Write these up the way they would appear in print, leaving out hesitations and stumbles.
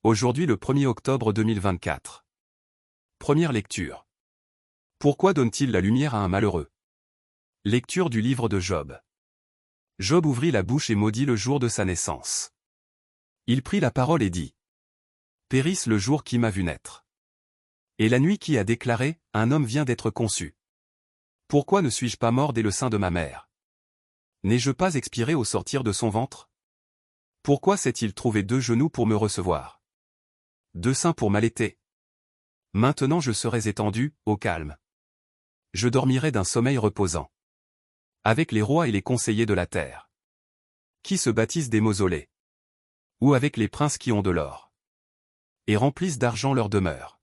Aujourd'hui le 1er octobre 2024. Première lecture. Pourquoi donne-t-il la lumière à un malheureux? Lecture du livre de Job. Job ouvrit la bouche et maudit le jour de sa naissance. Il prit la parole et dit: Périsse le jour qui m'a vu naître. Et la nuit qui a déclaré: un homme vient d'être conçu. Pourquoi ne suis-je pas mort dès le sein de ma mère? N'ai-je pas expiré au sortir de son ventre? Pourquoi s'est-il trouvé 2 genoux pour me recevoir? 2 seins pour m'allaiter? Maintenant je serais étendu, au calme. Je dormirais d'un sommeil reposant. Avec les rois et les conseillers de la terre. Qui se bâtissent des mausolées. Ou avec les princes qui ont de l'or. Et remplissent d'argent leur demeure.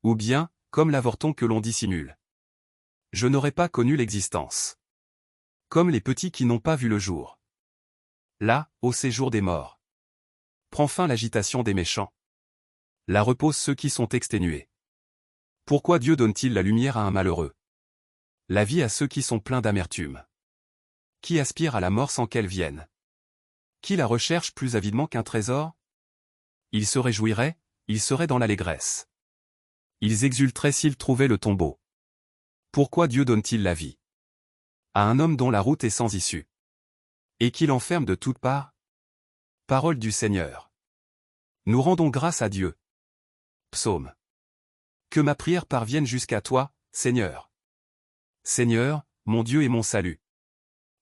Ou bien, comme l'avorton que l'on dissimule. Je n'aurais pas connu l'existence. Comme les petits qui n'ont pas vu le jour. Là, au séjour des morts. Prend fin l'agitation des méchants. Là reposent ceux qui sont exténués. Pourquoi Dieu donne-t-il la lumière à un malheureux? La vie à ceux qui sont pleins d'amertume. Qui aspirent à la mort sans qu'elle vienne? Qui la recherche plus avidement qu'un trésor? Ils se réjouiraient, ils seraient dans l'allégresse. Ils exulteraient s'ils trouvaient le tombeau. Pourquoi Dieu donne-t-il la vie à un homme dont la route est sans issue? Et qu'il enferme de toutes parts? Parole du Seigneur. Nous rendons grâce à Dieu. Psaume. Que ma prière parvienne jusqu'à toi, Seigneur. Seigneur, mon Dieu et mon salut.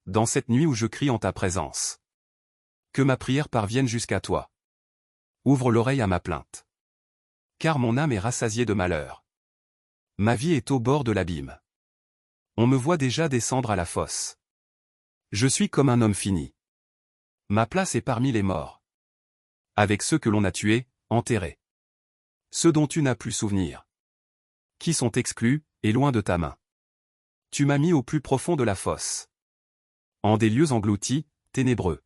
Dans cette nuit où je crie en ta présence. Que ma prière parvienne jusqu'à toi. Ouvre l'oreille à ma plainte. Car mon âme est rassasiée de malheur. Ma vie est au bord de l'abîme. On me voit déjà descendre à la fosse. Je suis comme un homme fini. Ma place est parmi les morts. Avec ceux que l'on a tués, enterrés. Ceux dont tu n'as plus souvenir. Qui sont exclus, et loin de ta main. Tu m'as mis au plus profond de la fosse. En des lieux engloutis, ténébreux.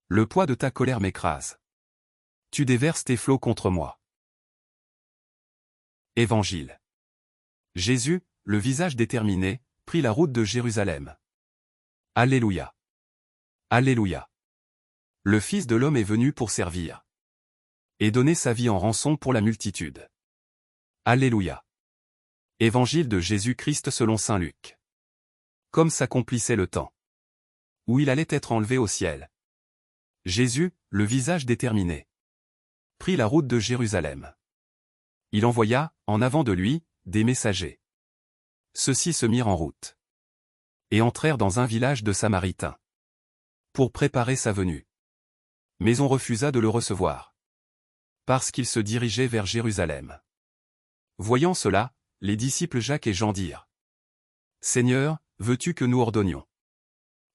Le poids de ta colère m'écrase. Tu déverses tes flots contre moi. Évangile. Jésus, le visage déterminé, prit la route de Jérusalem. Alléluia. Alléluia. Le Fils de l'homme est venu pour servir. Et donner sa vie en rançon pour la multitude. Alléluia. Évangile de Jésus-Christ selon saint Luc. Comme s'accomplissait le temps. Où il allait être enlevé au ciel. Jésus, le visage déterminé. Prit la route de Jérusalem. Il envoya, en avant de lui, des messagers. Ceux-ci se mirent en route. Et entrèrent dans un village de Samaritains. Pour préparer sa venue. Mais on refusa de le recevoir. Parce qu'il se dirigeait vers Jérusalem. Voyant cela, les disciples Jacques et Jean dirent: Seigneur, veux-tu que nous ordonnions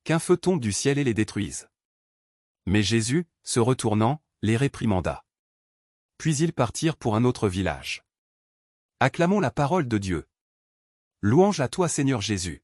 qu'un feu tombe du ciel et les détruise? Mais Jésus, se retournant, les réprimanda. Puis ils partirent pour un autre village. Acclamons la parole de Dieu. Louange à toi Seigneur Jésus.